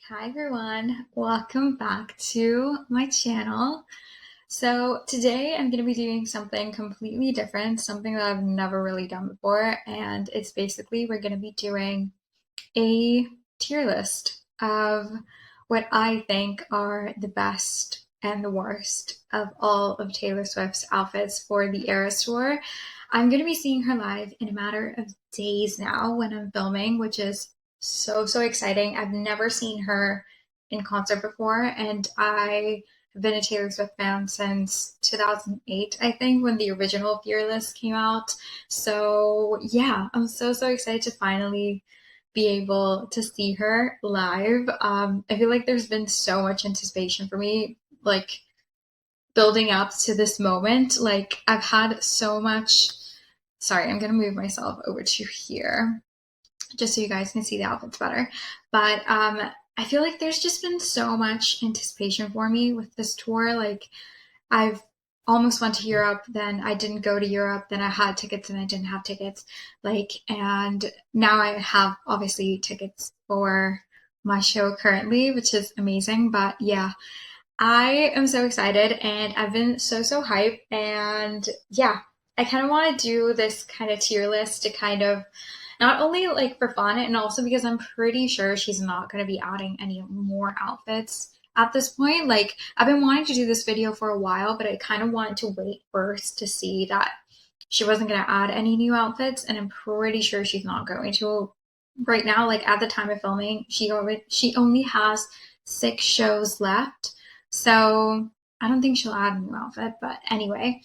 Hi everyone, welcome back to my channel. So today I'm going to be doing something completely different, something that I've never really done before, and it's basically we're going to be doing a tier list of what I think are the best and the worst of all of Taylor Swift's outfits for the Eras Tour. I'm going to be seeing her live in a matter of days now when I'm filming, which is so exciting. I've never seen her in concert before, and I have been a Taylor Swift fan since 2008, I think, when the original Fearless came out. So, yeah, I'm so excited to finally be able to see her live. I feel like there's been so much anticipation for me, like building up to this moment. Like I've had so much. Sorry, I'm gonna move myself over to here just so you guys can see the outfits better. But I feel like there's just been so much anticipation for me with this tour. Like I've almost went to Europe, then I didn't go to Europe, then I had tickets and I didn't have tickets. And now I have obviously tickets for my show currently, which is amazing. But yeah, I am so excited and I've been so hyped. And yeah, I kind of want to do this kind of tier list to kind of not only like for fun and also because I'm pretty sure she's not going to be adding any more outfits at this point. Like I've been wanting to do this video for a while, but I kind of wanted to wait first to see that she wasn't going to add any new outfits, and I'm pretty sure she's not going to right now. Like at the time of filming, she only has 6 shows left, so I don't think she'll add a new outfit. But anyway,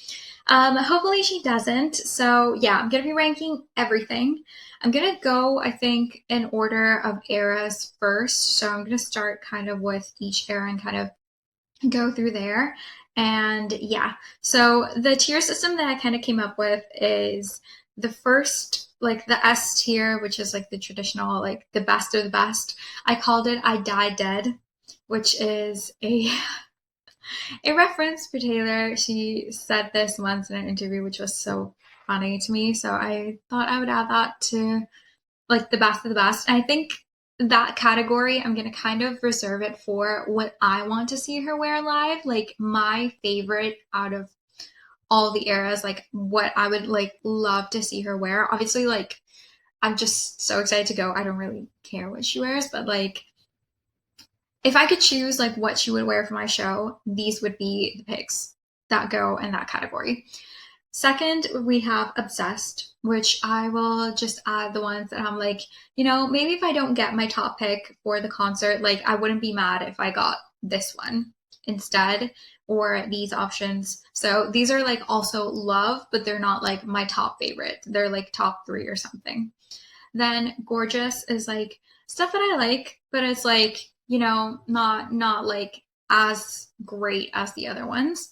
hopefully she doesn't. So yeah, I'm gonna be ranking everything. I'm gonna go, I think, in order of eras first. So I'm gonna start kind of with each era and kind of go through there. And yeah, so the tier system that I kind of came up with is the first, like the S tier, which is like the traditional, like the best of the best. I called it I Die Dead, which is a reference for Taylor. She said this once in an interview, which was so funny to me. So I thought I would add that to like the best of the best. And I think that category, I'm going to kind of reserve it for what I want to see her wear live. Like my favorite out of all the eras, like what I would like love to see her wear. Obviously, like I'm just so excited to go. I don't really care what she wears, but like if I could choose like what she would wear for my show, these would be the picks that go in that category. Second, we have Obsessed, which I will just add the ones that I'm like, maybe if I don't get my top pick for the concert, like I wouldn't be mad if I got this one instead or these options. So these are like also love, but they're not like my top favorite. They're like top 3 or something. Then Gorgeous is like stuff that I like, but it's like, not like as great as the other ones.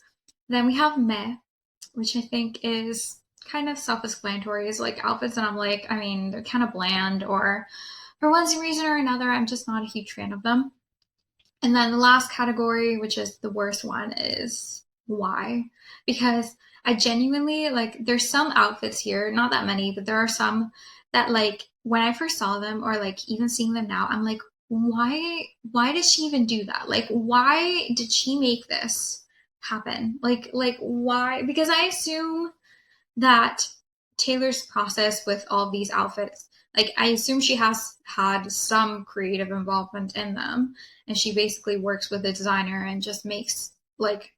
Then we have Meh, which I think is kind of self-explanatory. Is like outfits and I'm like, I mean, they're kind of bland, or for one reason or another, I'm just not a huge fan of them. And then the last category, which is the worst one, is why. Because I genuinely like there's some outfits here, not that many, but there are some that like when I first saw them or like even seeing them now, I'm like, why did she even do that? Like why did she make this happen? Like why? Because I assume that Taylor's process with all these outfits, like I assume she has had some creative involvement in them, and she basically works with a designer and just makes like,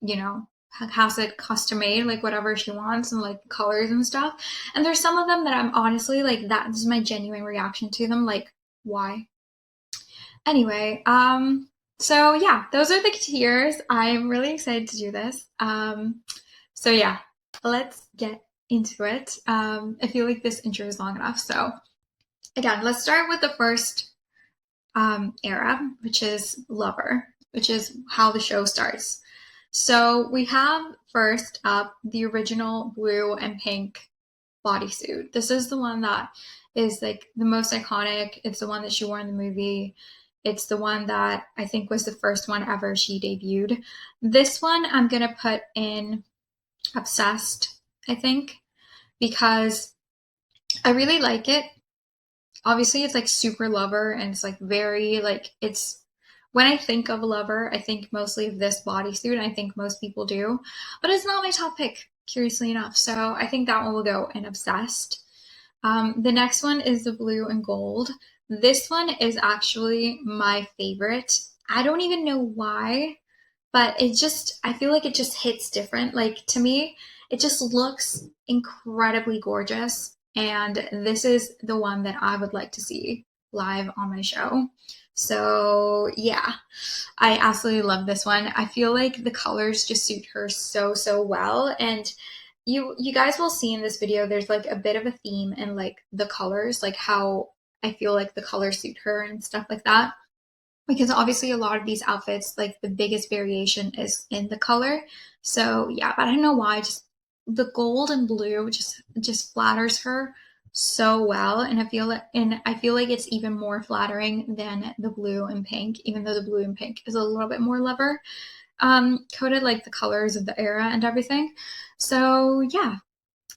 you know, has it custom made, like whatever she wants and like colors and stuff. And there's some of them that I'm honestly like, that is my genuine reaction to them. Like, why? Anyway, so yeah, those are the tiers. I'm really excited to do this. So yeah, let's get into it. I feel like this intro is long enough. So again, let's start with the first era, which is Lover, which is how the show starts. So we have first up the original blue and pink bodysuit. This is the one that is like the most iconic. It's the one that she wore in the movie. It's the one that I think was the first one ever she debuted. This one I'm going to put in Obsessed, I think, because I really like it. obviously it's like super lover and it's like very like it's when I think of lover, I think mostly of this bodysuit, and I think most people do, but it's not my top pick, curiously enough. So I think that one will go in obsessed. The next one is the blue and gold. This one is actually my favorite. I don't even know why, but I feel like it just hits different. Like to me, it just looks incredibly gorgeous. And this is the one that I would like to see live on my show. So yeah, I absolutely love this one. I feel like the colors just suit her so, so well. And you guys will see in this video, there's like a bit of a theme in like the colors, like how I feel like the colors suit her and stuff like that, because obviously a lot of these outfits, like the biggest variation is in the color. So yeah, but I don't know why, just the gold and blue just flatters her so well, and I feel like it's even more flattering than the blue and pink, even though the blue and pink is a little bit more lover coated, like the colors of the era and everything. So yeah,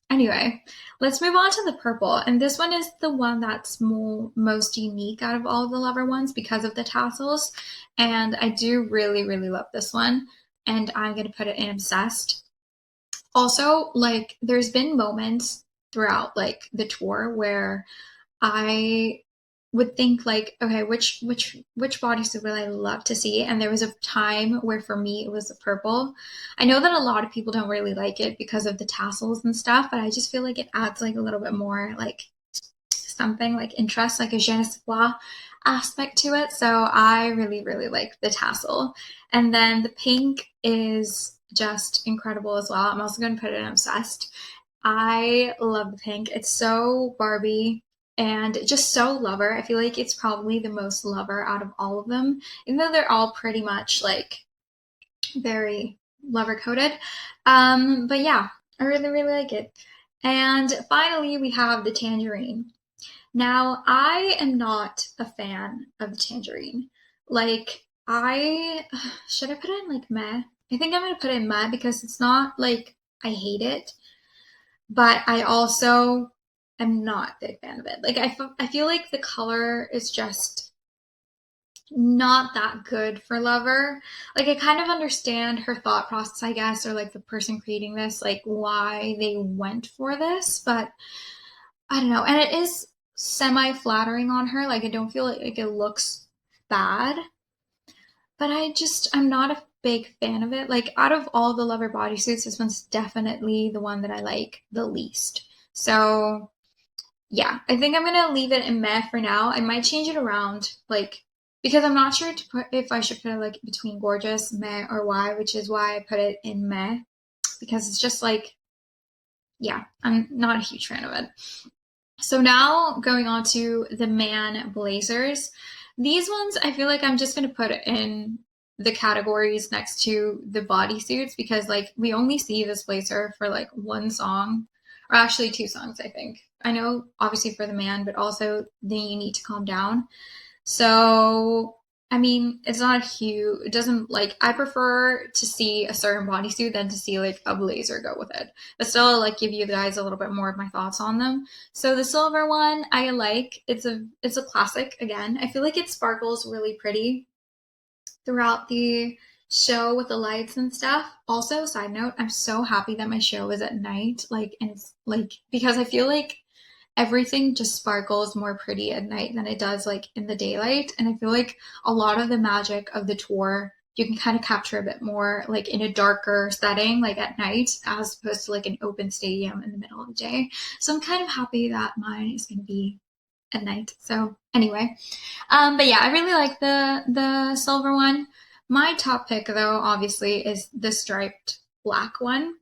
anyway, let's move on to the purple. And this one is the one that's most unique out of all of the lover ones because of the tassels. And I do really, really love this one. And I'm going to put it in obsessed. Also, like, there's been moments throughout, like, the tour where I would think like, okay, which bodysuit would I love to see? And there was a time where for me it was the purple. I know that a lot of people don't really like it because of the tassels and stuff, but I just feel like it adds like a little bit more like something like interest, like a je ne sais quoi aspect to it. So I really, really like the tassel. And then the pink is just incredible as well. I'm also going to put it in obsessed. I love the pink. It's so Barbie and just so lover. I feel like it's probably the most lover out of all of them, even though they're all pretty much like very lover coated. But yeah, I really, really like it. And finally, we have the tangerine. Now, I am not a fan of the tangerine. Like, I should I put it in like meh? I think I'm gonna put it in meh because it's not like I hate it, but I also am not a big fan of it. Like, I feel like the color is just not that good for Lover. Like, I kind of understand her thought process, I guess, or like the person creating this, like why they went for this, but I don't know. And it is semi flattering on her. Like, I don't feel like it looks bad, but I'm not a big fan of it. Like, out of all the Lover bodysuits, this one's definitely the one that I like the least. So, yeah, I think I'm gonna leave it in meh for now. I might change it around, like, because I'm not sure to put if I should put it like between gorgeous, meh, or why, which is why I put it in meh, because it's just like, yeah, I'm not a huge fan of it. So now going on to the man blazers. These ones, I feel like I'm just going to put in the categories next to the bodysuits because like we only see this blazer for like one song or actually two songs, I think. I know obviously for the man, but also the You Need to Calm Down. So, I mean, it's not a huge, it doesn't like, I prefer to see a certain bodysuit than to see like a blazer go with it. But still, I'll like give you guys a little bit more of my thoughts on them. So the silver one, I like, it's a classic again. I feel like it sparkles really pretty throughout the show with the lights and stuff. Also, side note, I'm so happy that my show is at night, like, and it's like, because I feel like everything just sparkles more pretty at night than it does like in the daylight. And I feel like a lot of the magic of the tour you can kind of capture a bit more like in a darker setting, like at night, as opposed to like an open stadium in the middle of the day. So I'm kind of happy that mine is going to be at night. So anyway, but yeah, I really like the silver one. My top pick though, obviously, is the striped black one.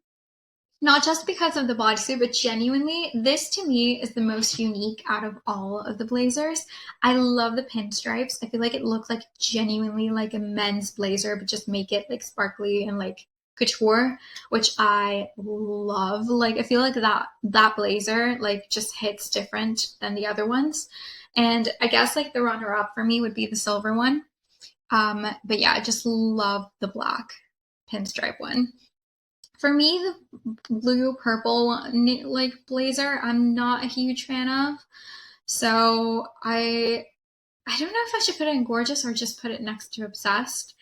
Not just because of the bodysuit, but genuinely, this to me is the most unique out of all of the blazers. I love the pinstripes. I feel like it looks like genuinely like a men's blazer, but just make it like sparkly and like couture, which I love. Like I feel like that blazer like just hits different than the other ones. And I guess like the runner up for me would be the silver one. But yeah, I just love the black pinstripe one. For me, the blue purple like blazer, I'm not a huge fan of. So I don't know if I should put it in Gorgeous or just put it next to Obsessed.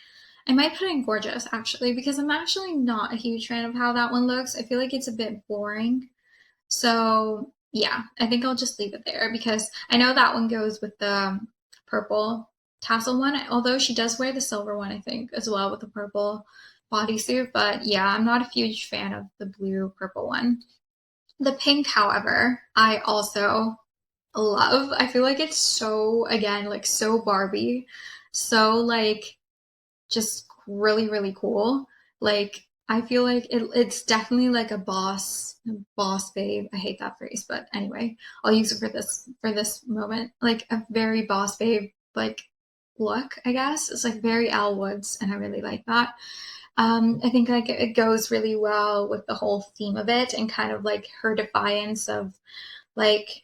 I might put it in Gorgeous actually, because I'm actually not a huge fan of how that one looks. I feel like it's a bit boring. So yeah, I think I'll just leave it there because I know that one goes with the purple tassel one, although she does wear the silver one, I think, as well with the purple bodysuit. But yeah, I'm not a huge fan of the blue purple one. The pink, however, I also love. I feel like it's so, again, like so Barbie, so like just really, really cool. Like I feel like it's definitely like a boss babe. I hate that phrase, but anyway, I'll use it for this moment. Like a very boss babe like look, I guess. It's like very Elle Woods, and I really like that. I think like it goes really well with the whole theme of it and kind of like her defiance of like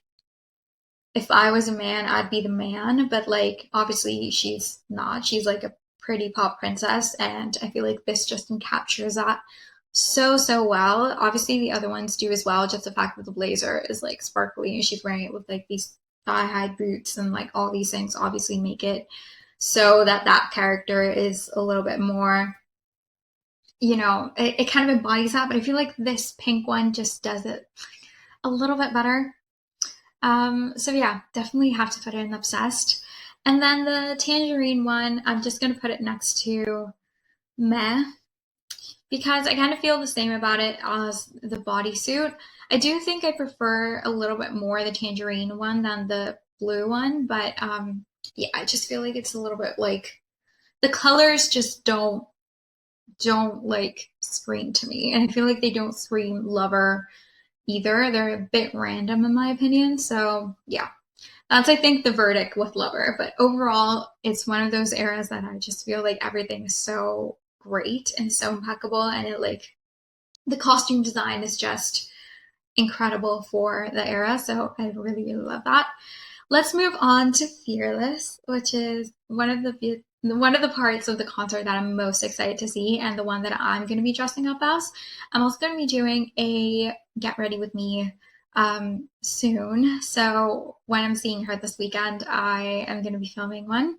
if I was a man, I'd be the man. But like, obviously, she's not. She's like a pretty pop princess, and I feel like this just captures that so well. Obviously, the other ones do as well. Just the fact that the blazer is like sparkly and she's wearing it with like these thigh high boots and like all these things obviously make it so that that character is a little bit more. It kind of embodies that, but I feel like this pink one just does it a little bit better. So yeah, definitely have to put it in Obsessed. And then the tangerine one, I'm just gonna put it next to Meh because I kind of feel the same about it as the bodysuit. I do think I prefer a little bit more the tangerine one than the blue one, but yeah, I just feel like it's a little bit like the colors just don't like scream to me, and I feel like they don't scream lover either. They're a bit random in my opinion. So yeah, that's I think the verdict with Lover. But overall, it's one of those eras that I just feel like everything is so great and so impeccable, and it like the costume design is just incredible for the era. So I really love that. Let's move on to Fearless, which is one of the parts of the concert that I'm most excited to see, and the one that I'm going to be dressing up as. I'm also going to be doing a Get Ready with Me soon. So when I'm seeing her this weekend, I am going to be filming one.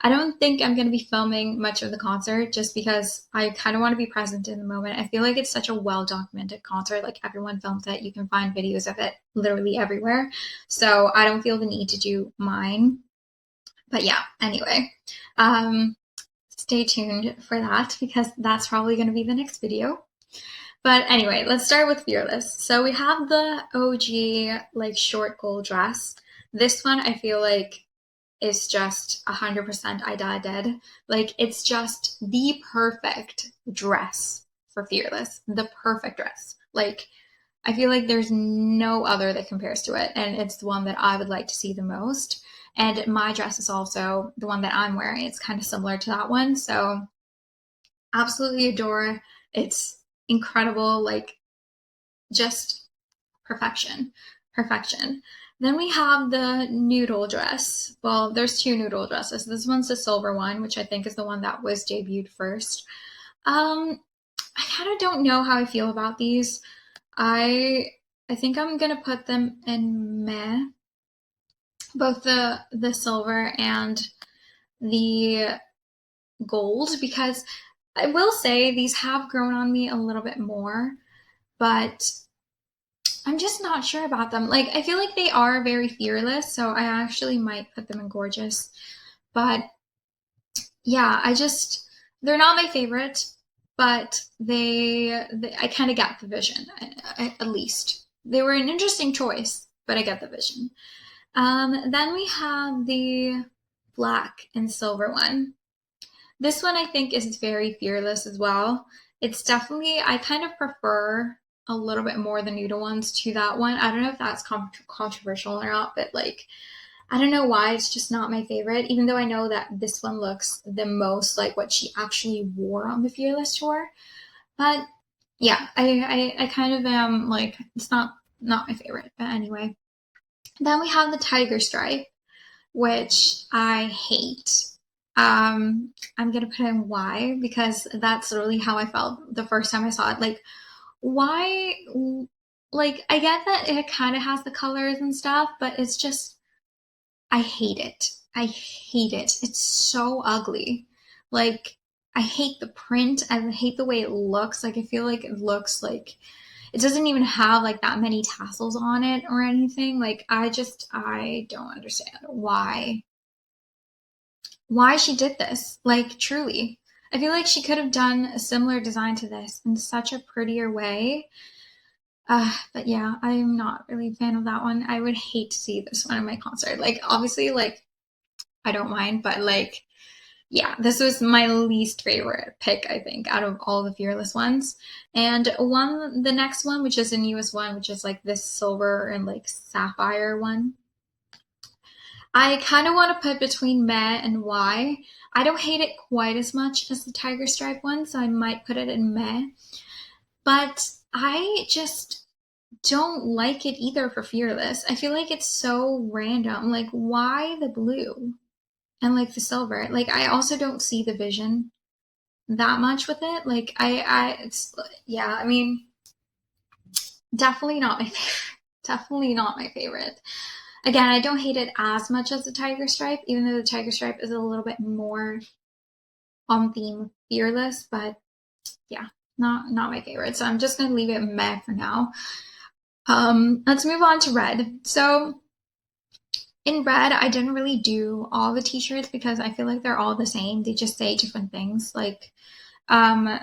I don't think I'm going to be filming much of the concert just because I kind of want to be present in the moment. I feel like it's such a well documented concert. Like everyone films it. You can find videos of it literally everywhere. So I don't feel the need to do mine. But yeah, anyway, um, stay tuned for that because that's probably going to be the next video. But anyway, let's start with Fearless. So we have the OG like short gold dress. This one I feel like is just 100% I Die Dead. Like it's just the perfect dress for Fearless. The perfect dress. Like I feel like there's no other that compares to it, and it's the one that I would like to see the most. And my dress is also the one that I'm wearing. It's kind of similar to that one. So absolutely adore. It's incredible. Like just perfection. Perfection. Then we have the noodle dress. Well, there's two noodle dresses. This one's the silver one, which I think is the one that was debuted first. I kind of don't know how I feel about these. I I think I'm gonna put them in meh, both the silver and the gold, because I will say these have grown on me a little bit more, but I'm just not sure about them. Like, I feel like they are very fearless, so I actually might put them in gorgeous. But yeah, they're not my favorite, but I kind of get the vision, at least. They were an interesting choice, but I get the vision. Then we have the black and silver one. This one I think is very fearless as well. It's definitely, I kind of prefer a little bit more the noodle ones to that one. I don't know if that's controversial or not, but like, I don't know why it's just not my favorite, even though I know that this one looks the most like what she actually wore on the Fearless tour. But yeah, I kind of am like, it's not my favorite, but anyway. Then we have the tiger stripe, which I hate. I'm gonna put in why because that's really how I felt the first time I saw it. Like, why? Like, I get that it kind of has the colors and stuff, but it's just I hate it. I hate it. It's so ugly. Like, I hate the print. I hate the way it looks. Like, I feel like it looks like it doesn't even have like that many tassels on it or anything. Like, I don't understand why she did this. Like, truly. I feel like she could have done a similar design to this in such a prettier way. But yeah, I'm not really a fan of that one. I would hate to see this one in my concert. Like, obviously, like, I don't mind, but like, yeah, this was my least favorite pick, I think, out of all the Fearless ones. And the next one, which is the newest one, which is like this silver and like sapphire one. I kind of want to put between meh and why. I don't hate it quite as much as the tiger stripe one, so I might put it in meh. But I just don't like it either for Fearless. I feel like it's so random. Like, why the blue and like the silver? Like, I also don't see the vision that much with it. Like, it's, yeah, I mean, definitely not my favorite. Definitely not my favorite. Again, I don't hate it as much as the tiger stripe, even though the tiger stripe is a little bit more on theme Fearless, but yeah, not my favorite. So I'm just gonna leave it meh for now. Let's move on to red. So in red, I didn't really do all the t-shirts because I feel like they're all the same. They just say different things. Like,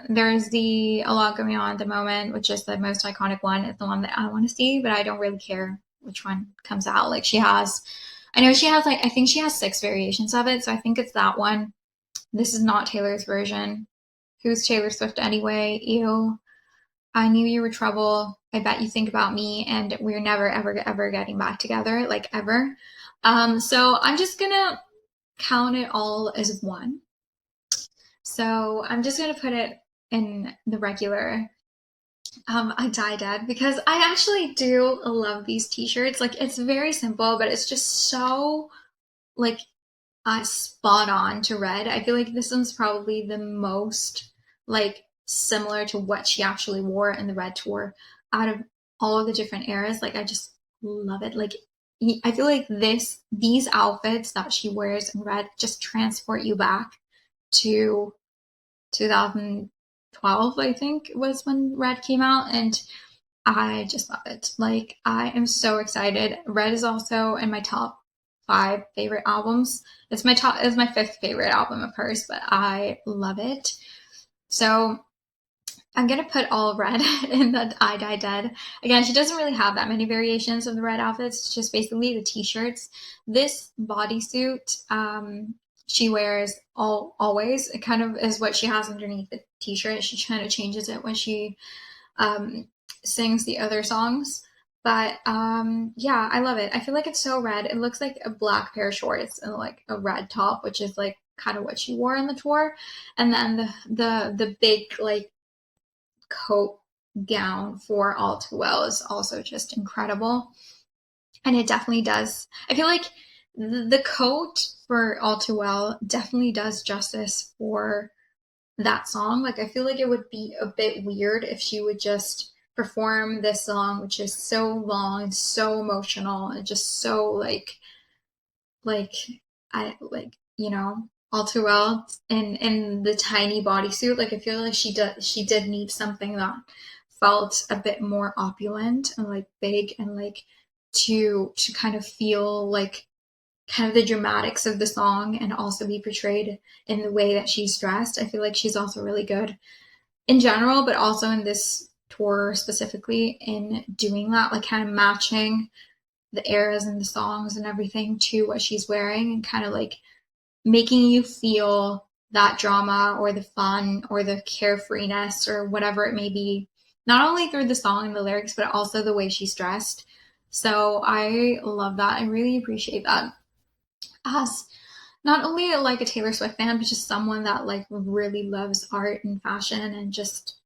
there's the A Lot Going On at the Moment, which is the most iconic one. It's the one that I want to see, but I don't really care which one comes out. Like, I know she has like, I think she has 6 variations of it. So I think it's that one. This is not Taylor's version. Who's Taylor Swift anyway? Ew. I knew you were trouble. I bet you think about me, and we're never, ever, ever getting back together, like ever. So I'm just gonna count it all as one. So I'm just gonna put it in the regular I Die Dead because I actually do love these t-shirts. Like, it's very simple, but it's just so like spot on to red. I feel like this one's probably the most like similar to what she actually wore in the red tour out of all of the different eras. Like, I just love it. Like, I feel like these outfits that she wears in red just transport you back to 2012, I think was when red came out, and I just love it. Like, I am so excited. Red is also in my top 5 favorite albums. It's my 5th favorite album of hers, but I love it. So I'm gonna put all of red in the I Die Dead. Again, she doesn't really have that many variations of the red outfits. It's just basically the t-shirts. This bodysuit, she wears always. It kind of is what she has underneath the t-shirt. She kind of changes it when she um, sings the other songs. But yeah, I love it. I feel like it's so red. It looks like a black pair of shorts and like a red top, which is like kind of what she wore on the tour. And then the big like coat gown for All Too Well is also just incredible. And it definitely does. I feel like the coat for All Too Well definitely does justice for that song. Like, I feel like it would be a bit weird if she would just perform this song, which is so long and so emotional and just so like I like, all too well in the tiny bodysuit. Like, I feel like she did need something that felt a bit more opulent and like big and like to kind of feel like kind of the dramatics of the song and also be portrayed in the way that she's dressed. I feel like she's also really good in general, but also in this tour specifically in doing that, like kind of matching the eras and the songs and everything to what she's wearing and kind of like making you feel that drama or the fun or the carefreeness or whatever it may be, not only through the song and the lyrics, but also the way she's dressed. So I love that. I really appreciate that as not only like a Taylor Swift fan, but just someone that like really loves art and fashion and just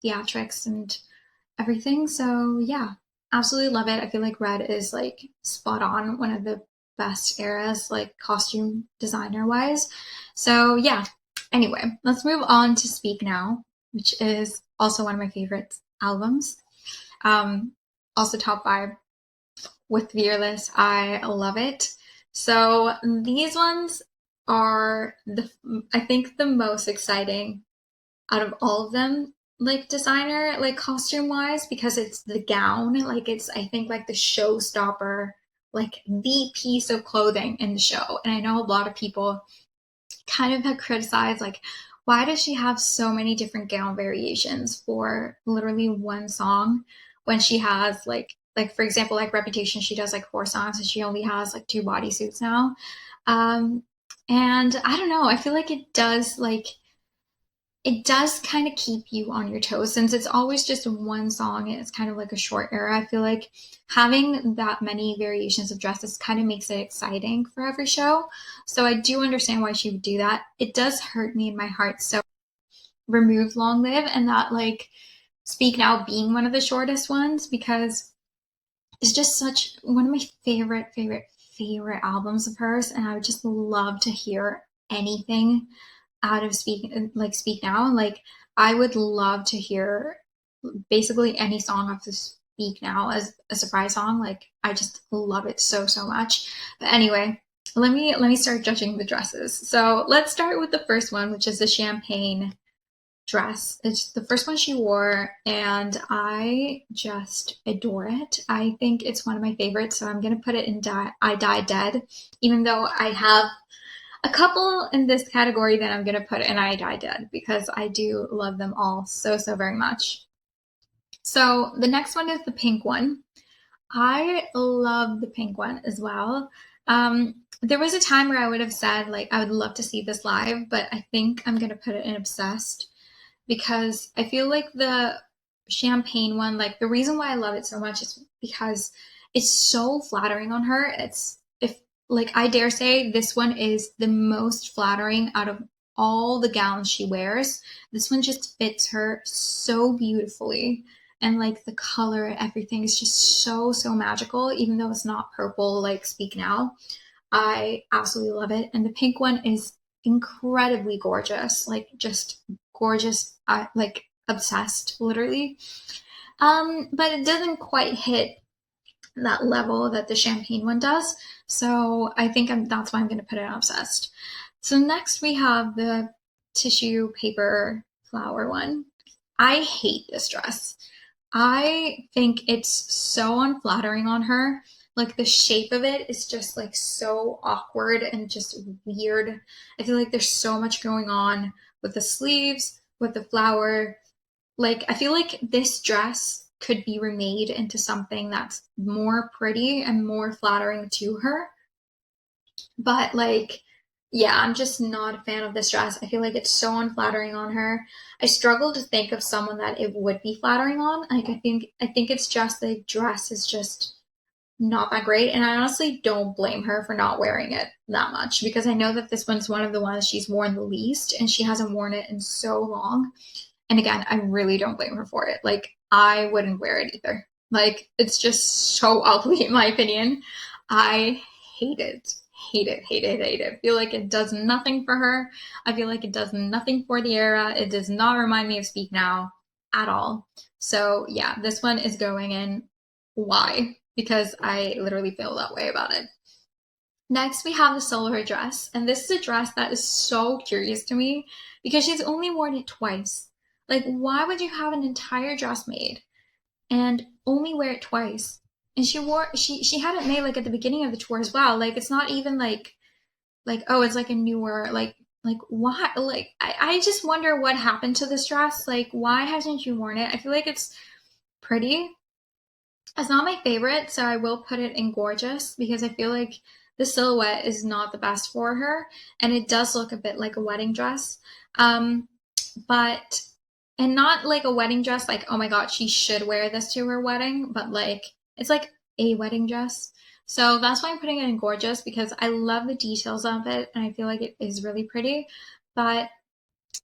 theatrics and everything. So yeah, absolutely love it. I feel like red is like spot on, one of the best eras, like costume designer wise. So yeah. Anyway, let's move on to Speak Now, which is also one of my favorite albums. Um, Also top 5 with Fearless. I love it. So these ones are I think the most exciting out of all of them, like designer, like costume wise, because it's the gown. Like it's, I think, like the showstopper, like the piece of clothing in the show. And I know a lot of people kind of had criticized, like, why does she have so many different gown variations for literally one song when she has like for example, like Reputation, she does like 4 songs and she only has like 2 bodysuits now. Um, and I don't know, I feel like it does kind of keep you on your toes since it's always just one song and it's kind of like a short era. I feel like having that many variations of dresses kind of makes it exciting for every show. So I do understand why she would do that. It does hurt me in my heart. So remove Long Live and that like Speak Now being one of the shortest ones because it's just such one of my favorite albums of hers. And I would just love to hear anything out of Speak Now. Like I would love to hear basically any song off of Speak Now as a surprise song. Like I just love it so much. But anyway, let me start judging the dresses. So let's start with the first one, which is the champagne dress. It's the first one she wore, and I just adore it. I think it's one of my favorites, so I'm gonna put it in I Die Dead, even though I have a couple in this category that I'm going to put in I Die Dead because I do love them all so very much. So the next one is the pink one. I love the pink one as well. There was a time where I would have said, like, I would love to see this live, but I think I'm going to put it in Obsessed because I feel like the champagne one, like, the reason why I love it so much is because it's so flattering on her. It's, if, like, I dare say this one is the most flattering out of all the gowns she wears. This one just fits her so beautifully. And like the color, everything is just so magical, even though it's not purple like Speak Now. I absolutely love it. And the pink one is incredibly gorgeous, like just gorgeous, like obsessed, literally. But it doesn't quite hit that level that the champagne one does. So I think that's why I'm going to put it on obsessed. So next we have the tissue paper flower one. I hate this dress. I think it's so unflattering on her. Like the shape of it is just like so awkward and just weird. I feel like there's so much going on with the sleeves, with the flower. Like I feel like this dress could be remade into something that's more pretty and more flattering to her. But like, yeah, I'm just not a fan of this dress. I feel like it's so unflattering on her. I struggle to think of someone that it would be flattering on. Like I think it's just the dress is just not that great. And I honestly don't blame her for not wearing it that much because I know that this one's one of the ones she's worn the least and she hasn't worn it in so long. And again, I really don't blame her for it. Like I wouldn't wear it either. Like it's just so ugly in my opinion. I hate it. Hate it. I feel like it does nothing for her. I feel like it does nothing for the era. It does not remind me of Speak Now at all. So yeah, this one is going in. Why? Because I literally feel that way about it. Next, we have the Solar dress, and this is a dress that is so curious to me because she's only worn it twice. Like, why would you have an entire dress made and only wear it twice? And she had it made like at the beginning of the tour as well. Like, it's not even like oh, it's like a newer like why like I just wonder what happened to this dress. Like, why hasn't you worn it? I feel like it's pretty. It's not my favorite, so I will put it in gorgeous because I feel like the silhouette is not the best for her, and it does look a bit like a wedding dress. Um, but and not like a wedding dress, like oh my god, she should wear this to her wedding, but like it's like a wedding dress. So that's why I'm putting it in gorgeous because I love the details of it and I feel like it is really pretty, but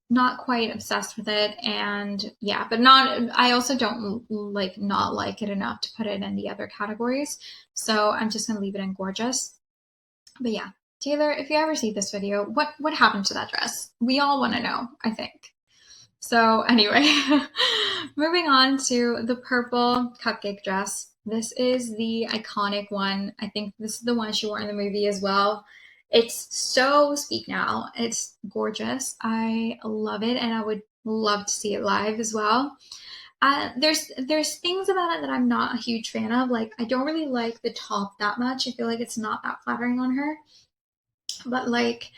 not quite obsessed with it. And yeah, but not, I also don't like not like it enough to put it in the other categories. So I'm just going to leave it in gorgeous. But yeah, Taylor, if you ever see this video, what happened to that dress? We all want to know, I think. So anyway, moving on to the purple cupcake dress. This is the iconic one. I think this is the one she wore in the movie as well. It's so Speak Now. It's gorgeous. I love it, and I would love to see it live as well. There's things about it that I'm not a huge fan of. Like I don't really like the top that much. I feel like it's not that flattering on her. But like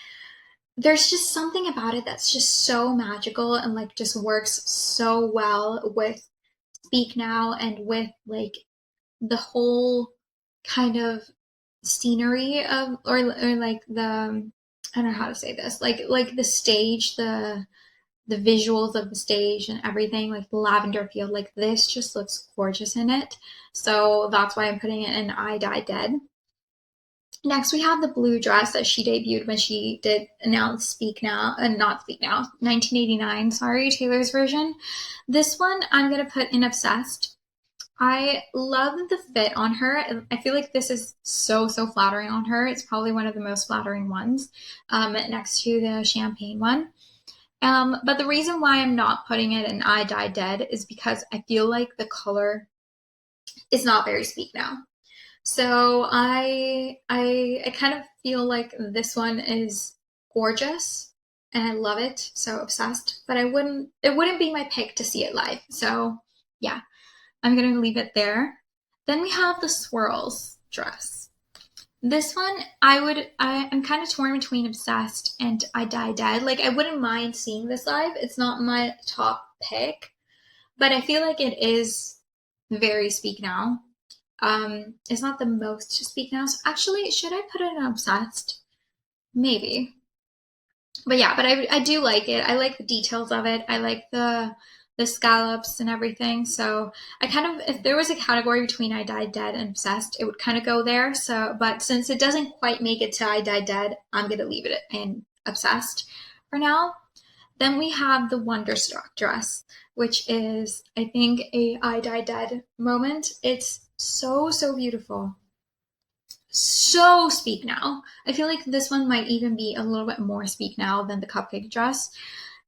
there's just something about it that's just so magical and like just works so well with Speak Now and with like the whole kind of scenery of or like the I don't know how to say this like the stage the visuals of the stage and everything like the lavender field like this just looks gorgeous in it, so that's why I'm putting it in I Die Dead. Next, we have the blue dress that she debuted when she did announce Speak Now, not Speak Now, 1989, sorry, Taylor's version. This one I'm going to put in Obsessed. I love the fit on her. I feel like this is so, so flattering on her. It's probably one of the most flattering ones next to the champagne one. But the reason why I'm not putting it in I Die Dead is because I feel like the color is not very Speak Now. So I kind of feel like this one is gorgeous and I love it, so obsessed, but it wouldn't be my pick to see it live. So yeah, I'm gonna leave it there. Then we have the swirls dress. This one I'm kind of torn between obsessed and I Die Dead. Like I wouldn't mind seeing this live. It's not my top pick, but I feel like it is very Speak Now. It's not the most to Speak Now. So actually, should I put it in Obsessed? Maybe. But yeah, but I do like it. I like the details of it. I like the scallops and everything. So I kind of, if there was a category between I Die Dead and Obsessed, it would kind of go there. So, but since it doesn't quite make it to I Die Dead, I'm gonna leave it in Obsessed for now. Then we have the Wonderstruck dress, which is, I think, a I Die Dead moment. It's so, so beautiful. So Speak Now. I feel like this one might even be a little bit more Speak Now than the cupcake dress.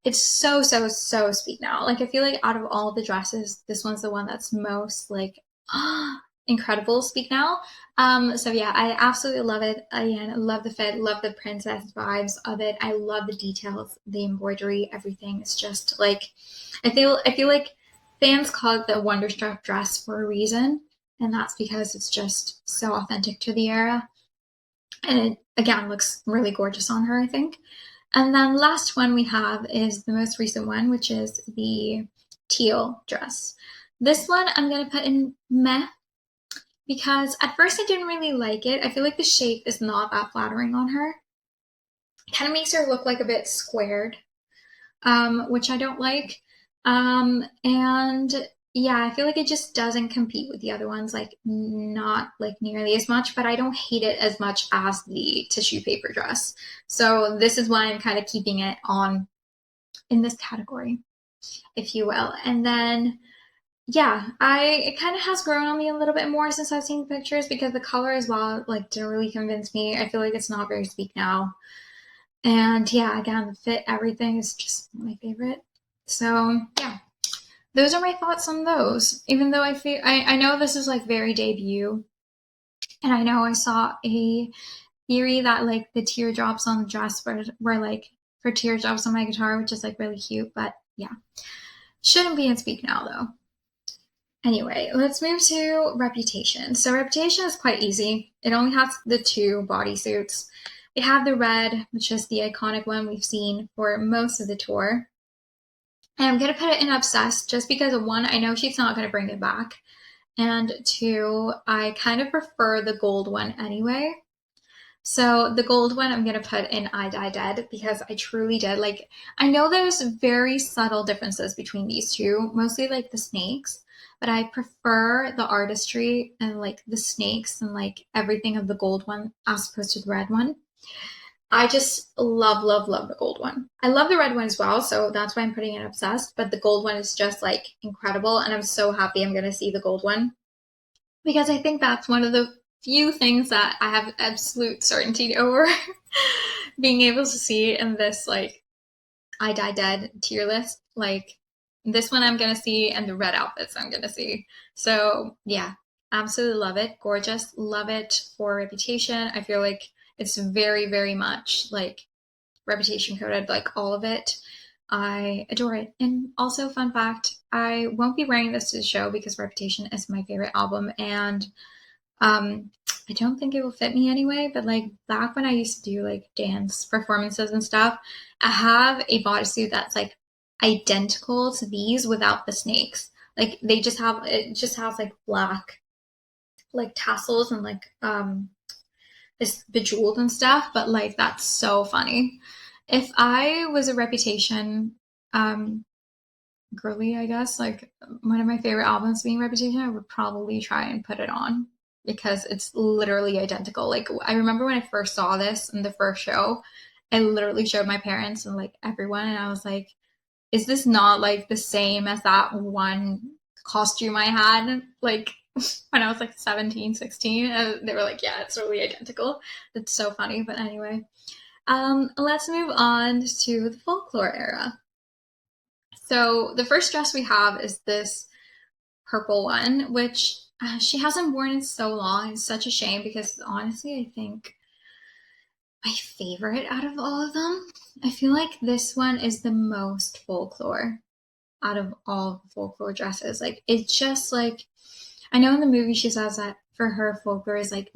It's so, so, so Speak Now. Like, I feel like out of all the dresses, this one's the one that's most, like, incredible Speak Now. So yeah, I absolutely love it. Again, I love the fit, love the princess vibes of it. I love the details, the embroidery, everything. It's just like I feel like fans call it the Wonderstruck dress for a reason, and that's because it's just so authentic to the era. And it again looks really gorgeous on her, I think. And then last one we have is the most recent one, which is the teal dress. This one I'm gonna put in meh because at first I didn't really like it. I feel like the shape is not that flattering on her. It kind of makes her look like a bit squared, which I don't like. And yeah, I feel like it just doesn't compete with the other ones, like not like nearly as much, but I don't hate it as much as the tissue paper dress. So this is why I'm kind of keeping it on in this category, if you will. And then yeah, I it kind of has grown on me a little bit more since I've seen the pictures because the color as well like didn't really convince me. I feel like it's not very Speak Now. And yeah, again, the fit, everything is just my favorite. So yeah, those are my thoughts on those. Even though I know this is like very debut, and I know I saw a theory that like the teardrops on the dress were like for teardrops on my guitar, which is like really cute. But yeah, shouldn't be in Speak Now though. Anyway, let's move to Reputation. So Reputation is quite easy. It only has the two bodysuits. We have the red, which is the iconic one we've seen for most of the tour. And I'm going to put it in Obsessed just because, one, I know she's not going to bring it back. And two, I kind of prefer the gold one anyway. So the gold one I'm going to put in I Die Dead because I truly did. Like, I know there's very subtle differences between these two, mostly like the snakes, but I prefer the artistry and like the snakes and like everything of the gold one as opposed to the red one. I just love, love, love the gold one. I love the red one as well, so that's why I'm putting it obsessed. But the gold one is just like incredible, and I'm so happy I'm gonna see the gold one because I think that's one of the few things that I have absolute certainty over being able to see in this like I Die Dead tier list. like this one I'm gonna see, and the red outfits I'm gonna see. So yeah, absolutely love it. Gorgeous. Love it for Reputation. I feel like it's very, very much like Reputation coded, like all of it. I adore it. And also, fun fact, I won't be wearing this to the show because Reputation is my favorite album, and um, I don't think it will fit me anyway, but like back when I used to do like dance performances and stuff, I have a bodysuit that's like identical to these without the snakes. Like they just have, it just has like black like tassels and like it's bejeweled and stuff, but like that's so funny. If I was a Reputation um girly, I guess, like one of my favorite albums being Reputation, I would probably try and put it on because it's literally identical. Like I remember when I first saw this in the first show, I literally showed my parents and like everyone, and I was like, is this not like the same as that one costume I had like when I was like 17, 16? And they were like, yeah, it's really identical. It's so funny. But anyway, let's move on to the folklore era. So the first dress we have is this purple one, which she hasn't worn in so long. It's such a shame because honestly, I think my favorite out of all of them. I feel like this one is the most folklore out of all the folklore dresses. Like it's just like I know in the movie she says that for her folklore is like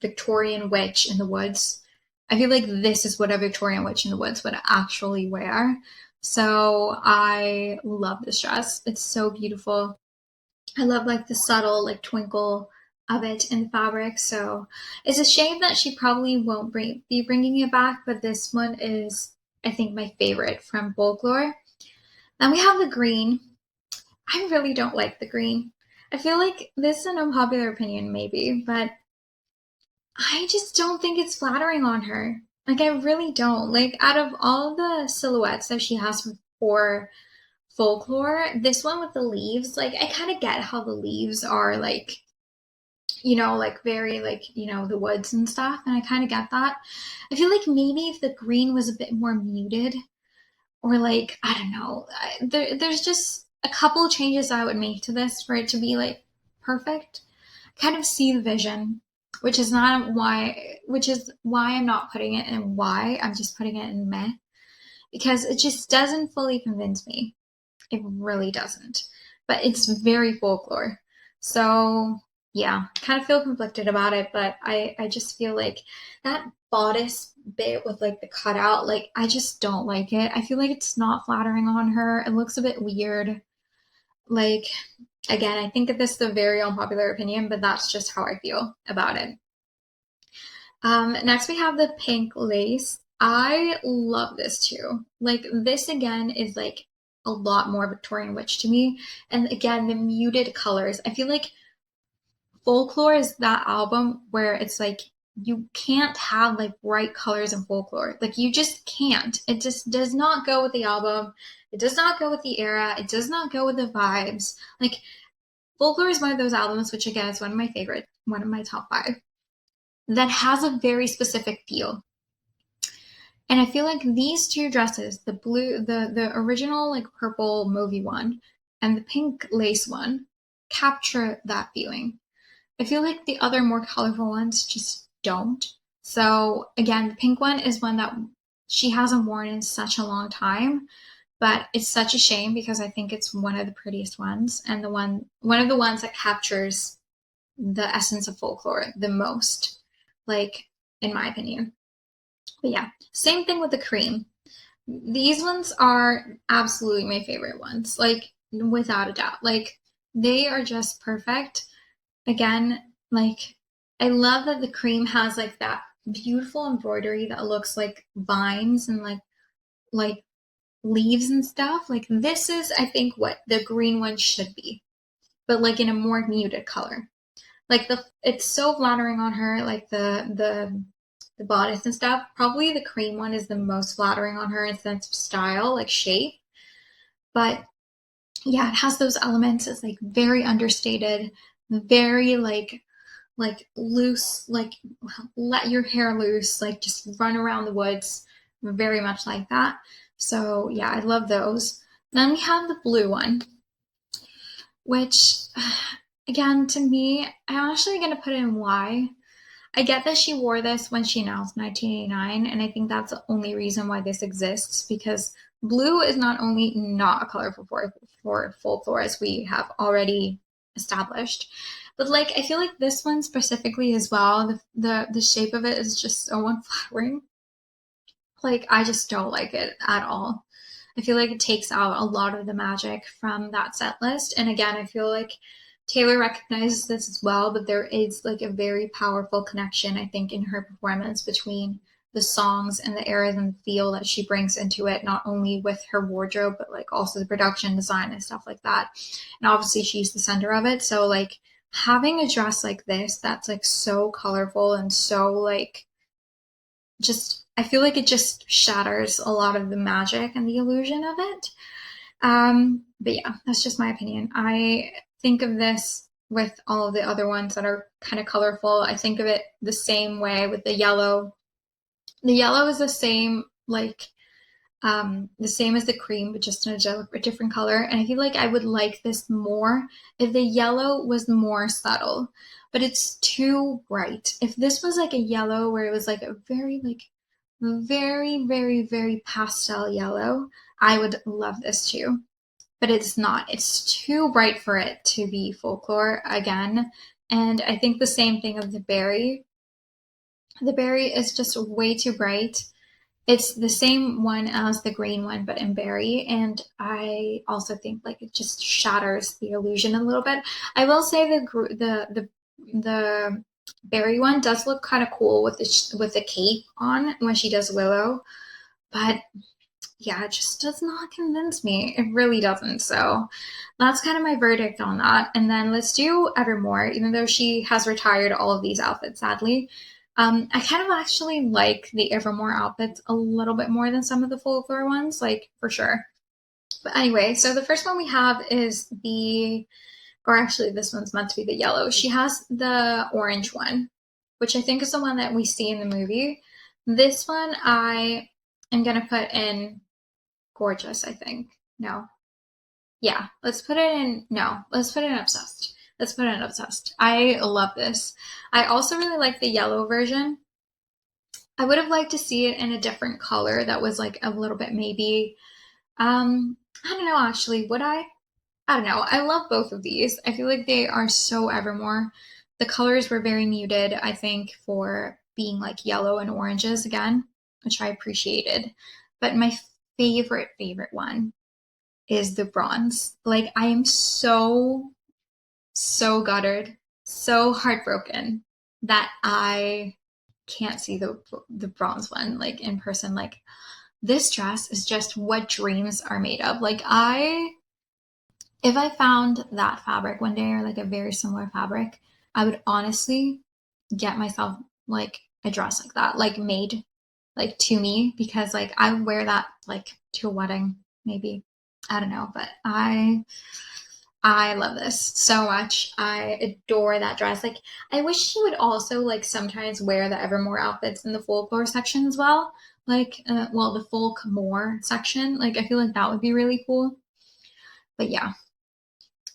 Victorian witch in the woods. I feel like this is what a Victorian witch in the woods would actually wear. So I love this dress. It's so beautiful. I love like the subtle like twinkle of it in the fabric. So it's a shame that she probably won't be bringing it back, but this one is I think my favorite from folklore. Then we have the green. I really don't like the green. I feel like this is an unpopular opinion, maybe, but I just don't think it's flattering on her. Like, I really don't. Like, out of all the silhouettes that she has for folklore, this one with the leaves, like, I kind of get how the leaves are, like, like very, like, the woods and stuff, and I kind of get that. I feel like maybe if the green was a bit more muted, or like I don't know, there's just a couple of changes I would make to this for it to be like perfect. Kind of see the vision, which is why I'm not putting it in why I'm just putting it in meh because it just doesn't fully convince me. It really doesn't, but it's very folklore. So yeah, kind of feel conflicted about it, but I just feel like that bodice bit with like the cutout, like I just don't like it. I feel like it's not flattering on her. It looks a bit weird. Like again, I think that this is a very unpopular opinion, but that's just how I feel about it. Next we have the pink lace. I love this too. Like this again is like a lot more Victorian witch to me. And again, the muted colors. I feel like Folklore is that album where it's like you can't have like bright colors in folklore. Like you just can't. It just does not go with the album. It does not go with the era. It does not go with the vibes. Like Folklore is one of those albums, which again is one of my favorite, one of my top five, that has a very specific feel. And I feel like these two dresses, the blue, the original like purple movie one, and the pink lace one, capture that feeling. I feel like the other more colorful ones just don't. So again, the pink one is one that she hasn't worn in such a long time, but it's such a shame because I think it's one of the prettiest ones and one of the ones that captures the essence of folklore the most, like in my opinion. But yeah, same thing with the cream. These ones are absolutely my favorite ones, like without a doubt. Like they are just perfect. Again, like I love that the cream has like that beautiful embroidery that looks like vines and like leaves and stuff. Like this is I think what the green one should be, but like in a more muted color. Like it's so flattering on her, like the bodice and stuff. Probably the cream one is the most flattering on her in sense of style, like shape. But yeah, it has those elements. It's like very understated, very like loose, like let your hair loose, like just run around the woods, very much like that. So yeah, I love those. Then we have the blue one, which, again, to me, I'm actually going to put in Y. I get that she wore this when she announced 1989, and I think that's the only reason why this exists, because blue is not only not a color for folklore, as we have already established, but like I feel like this one specifically as well, the shape of it is just so unflattering. Like I just don't like it at all. I feel like it takes out a lot of the magic from that set list. And again, I feel like Taylor recognizes this as well, but there is like a very powerful connection, I think, in her performance between the songs and the eras and feel that she brings into it, not only with her wardrobe, but like also the production design and stuff like that. And obviously she's the center of it. So like having a dress like this that's like so colorful and so like just I feel like it just shatters a lot of the magic and the illusion of it. But yeah, that's just my opinion. I think of this with all of the other ones that are kind of colorful. I think of it the same way with the yellow. The yellow is the same, like the same as the cream, but just in a different color. And I feel like I would like this more if the yellow was more subtle, but it's too bright. If this was like a yellow where it was like a very pastel yellow, I would love this too. But it's not. It's too bright for it to be folklore again. And I think the same thing of the berry. The berry is just way too bright. It's the same one as the green one, but in berry. And I also think like it just shatters the illusion a little bit. I will say the berry one does look kind of cool with the cape on when she does Willow, but yeah, it just does not convince me. It really doesn't. So that's kind of my verdict on that. And then let's do Evermore, even though she has retired all of these outfits, sadly. I kind of actually like the Evermore outfits a little bit more than some of the folklore ones, like for sure. But anyway, so the first one we have is or actually, this one's meant to be the yellow. She has the orange one, which I think is the one that we see in the movie. This one I am going to put in gorgeous, I think. No. Yeah, let's put it in. No, let's put it in obsessed. Let's put it in obsessed. I love this. I also really like the yellow version. I would have liked to see it in a different color that was like a little bit maybe I don't know actually, would I? I don't know. I love both of these. I feel like they are so Evermore. The colors were very muted, I think, for being like yellow and oranges again, which I appreciated. But my favorite one is the bronze. Like I am so gutted, so heartbroken that I can't see the bronze one like in person. Like this dress is just what dreams are made of. Like I if I found that fabric one day or like a very similar fabric, I would honestly get myself like a dress like that, like made like to me because like I would wear that like to a wedding maybe. I don't know, but I love this so much. I adore that dress. Like I wish she would also like sometimes wear the Evermore outfits in the folklore section as well. Like well the folk more section. Like I feel like that would be really cool. But yeah,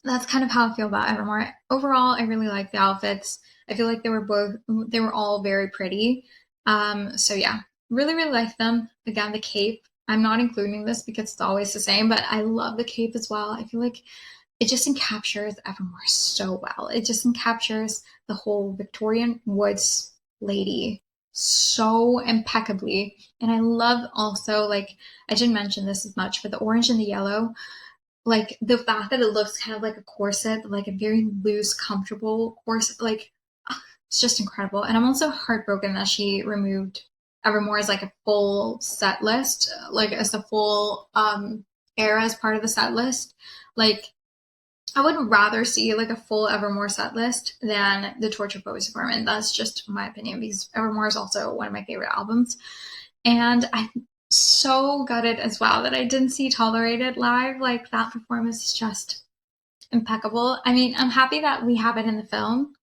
that's kind of how I feel about Evermore. Overall, I really like the outfits. I feel like they were all very pretty. So yeah, really like them. Again, the cape. I'm not including this because it's always the same, but I love the cape as well. I feel like it just encaptures Evermore so well. It just encaptures the whole Victorian Woods lady so impeccably. And I love also like I didn't mention this as much, but the orange and the yellow like the fact that it looks kind of like a corset, like a very loose, comfortable corset, like it's just incredible. And I'm also heartbroken that she removed Evermore as like a full set list, like as a full era as part of the set list. Like I would rather see like a full Evermore set list than the Torture Poets Department. That's just my opinion because Evermore is also one of my favorite albums. And I'm so gutted as well that I didn't see Tolerated live. Like that performance is just impeccable. I mean, I'm happy that we have it in the film.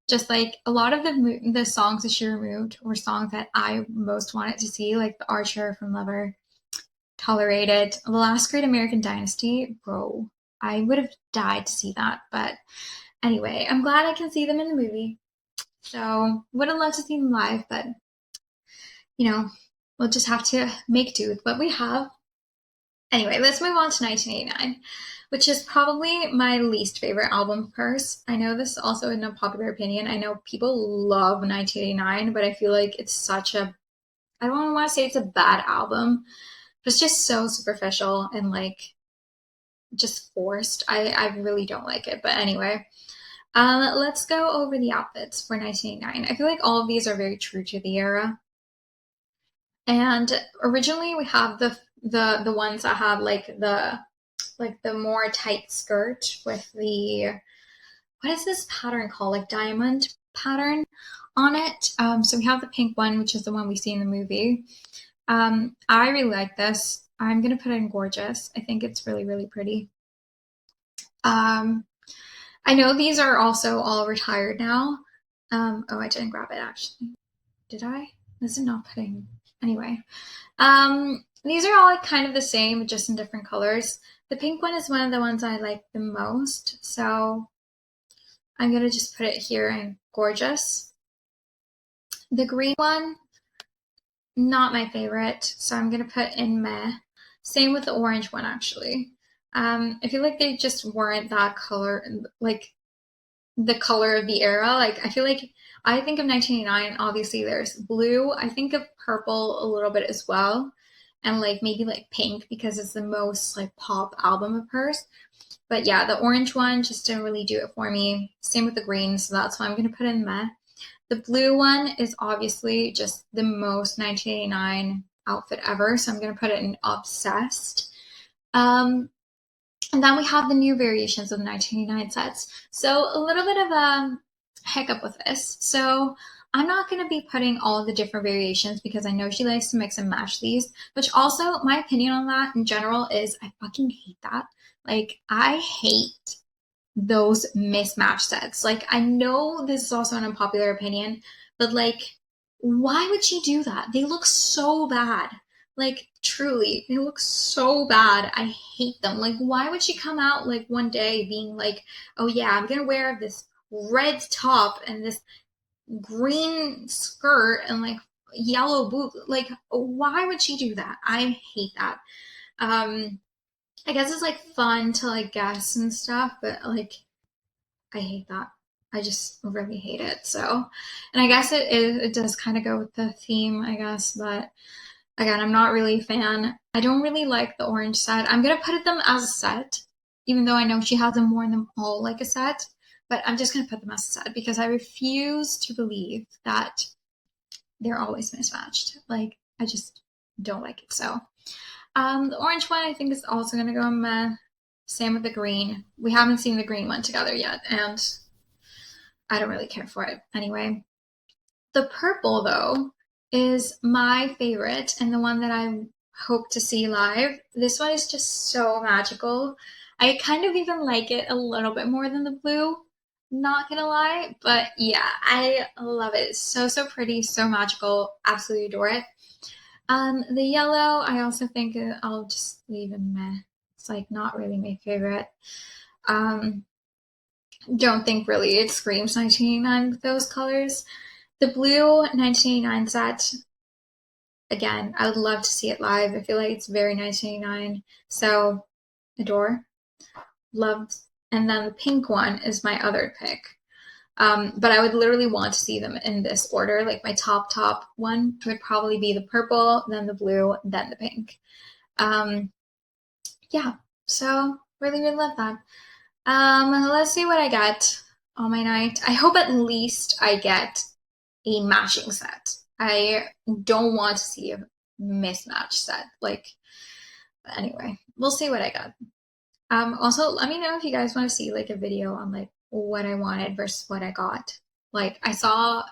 Just like a lot of the songs that she removed were songs that I most wanted to see, like The Archer from Lover, tolerate it. The Last Great American Dynasty, bro, I would have died to see that. But anyway, I'm glad I can see them in the movie. So would have loved to see them live, but we'll just have to make do with what we have. Anyway, let's move on to 1989, which is probably my least favorite album of hers. I know this is also an unpopular opinion. I know people love 1989, but I feel like it's such a, I don't want to say it's a bad album, but it's just so superficial and like just forced. I really don't like it. But anyway, let's go over the outfits for 1989. I feel like all of these are very true to the era. And originally we have the ones that have like the more tight skirt with the, what is this pattern called? Like diamond pattern on it. So we have the pink one, which is the one we see in the movie. I really like this. I'm gonna put it in gorgeous. I think it's really, really pretty. I know these are also all retired now. Oh, I didn't grab it actually. Did I? This is not putting. Anyway, these are all kind of the same, just in different colors. The pink one is one of the ones I like the most, so I'm gonna just put it here in gorgeous. The green one, not my favorite, so I'm gonna put in meh. Same with the orange one, actually. I feel like they just weren't that color, like the color of the era. Like I feel like I think of 1989, obviously there's blue. I think of purple a little bit as well. And like maybe like pink because it's the most like pop album of hers. But yeah, the orange one just didn't really do it for me. Same with the green, so that's why I'm gonna put in meh. The blue one is obviously just the most 1989 outfit ever, so I'm gonna put it in obsessed. And then we have the new variations of the 1989 sets. So a little bit of a hiccup with this. So I'm not going to be putting all the different variations because I know she likes to mix and match these, which also my opinion on that in general is I fucking hate that. Like I hate those mismatch sets. Like I know this is also an unpopular opinion, but like why would she do that? They look so bad. Like truly, they look so bad. I hate them. Like why would she come out like one day being like, "Oh yeah, I'm going to wear this red top and this green skirt and like yellow boots." Like why would she do that? I hate that. I guess it's like fun to like guess and stuff, but like I hate that. I just really hate it. So, and I guess it does kind of go with the theme, I guess, but again, I'm not really a fan. I don't really like the orange set. I'm gonna put them as a set, even though I know she hasn't worn them all like a set, but I'm just gonna put them as a set because I refuse to believe that they're always mismatched. Like I just don't like it. So the orange one I think is also gonna go in meh. Same with the green. We haven't seen the green one together yet, and I don't really care for it anyway. The purple, though, is my favorite and the one that I hope to see live. This one is just so magical. I kind of even like it a little bit more than the blue, not gonna lie. But yeah, I love it. It's so, so pretty, so magical. Absolutely adore it. The yellow, I also think I'll just leave in meh. It's like not really my favorite. Um, don't think really it screams 1989 with those colors. The blue 1989 set, again, I would love to see it live. I feel like it's very 1989. So, adore, love. And then the pink one is my other pick. But I would literally want to see them in this order. Like my top one would probably be the purple, then the blue, then the pink. Yeah, so really, really love that. Let's see what I get on my night. I hope at least I get a matching set. I don't want to see a mismatch set. Like, anyway, we'll see what I got. Also, let me know if you guys want to see like a video on like what I wanted versus what I got. Like, I saw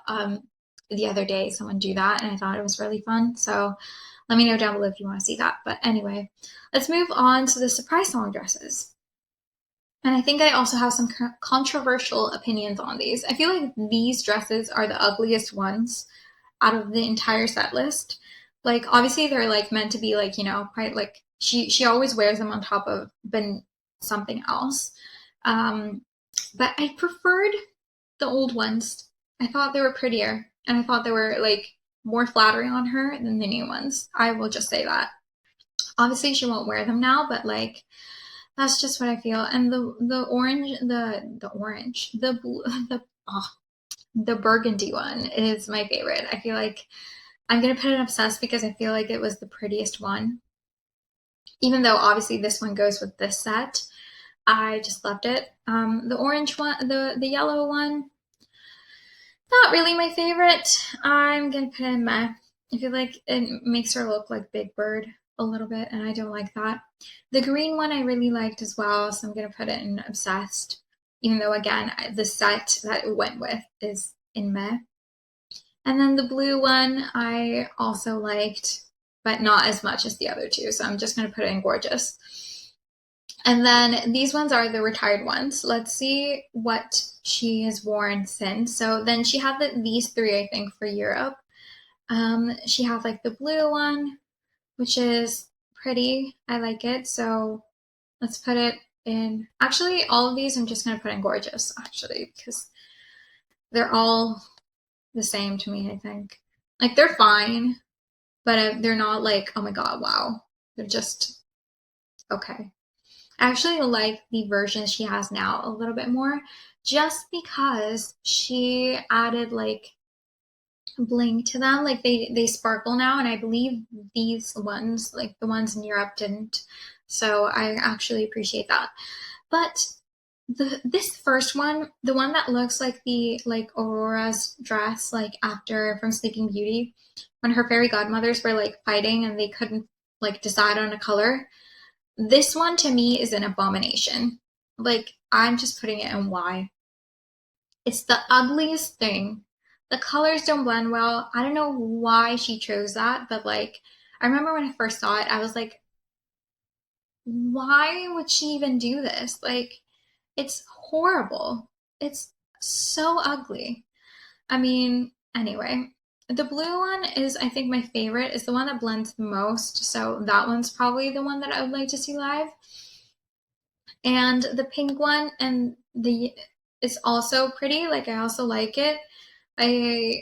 the other day someone do that, and I thought it was really fun. So, let me know down below if you want to see that. But anyway, let's move on to the surprise song dresses. And I think I also have some controversial opinions on these. I feel like these dresses are the ugliest ones out of the entire set list. Like obviously they're like meant to be like, you know, quite like she always wears them on top of been something else. Um, but I preferred the old ones. I thought they were prettier and I thought they were like more flattering on her than the new ones. I will just say that. Obviously she won't wear them now, but like that's just what I feel. And the orange, the orange, the blue, the burgundy one is my favorite. I feel like I'm gonna put it obsessed because I feel like it was the prettiest one. Even though obviously this one goes with this set, I just loved it. The orange one, the yellow one, not really my favorite. I'm gonna put in meh. I feel like it makes her look like Big Bird a little bit, and I don't like that. The green one I really liked as well, so I'm gonna put it in obsessed. Even though again, the set that it went with is in meh. And then the blue one I also liked, but not as much as the other two. So I'm just going to put it in gorgeous. And then these ones are the retired ones. Let's see what she has worn since. So then she had these three, I think, for Europe. She had like the blue one, which is pretty. I like it. So let's put it in. Actually, all of these I'm just going to put in gorgeous, actually, because they're all the same to me, I think. Like they're fine, but they're not like, oh my god, wow. They're just okay. I actually like the version she has now a little bit more just because she added like bling to them. Like they sparkle now, and I believe these ones, like the ones in Europe, didn't. So I actually appreciate that. But this first one, the one that looks like the like Aurora's dress, like after from Sleeping Beauty, when her fairy godmothers were like fighting and they couldn't like decide on a color. This one to me is an abomination. Like I'm just putting it in Y. It's the ugliest thing. The colors don't blend well. I don't know why she chose that, but like I remember when I first saw it, I was like, why would she even do this? Like it's horrible. It's so ugly. I mean, anyway, the blue one is, I think, my favorite. Is the one that blends the most. So that one's probably the one that I would like to see live. And the pink one and the is also pretty. Like I also like it. I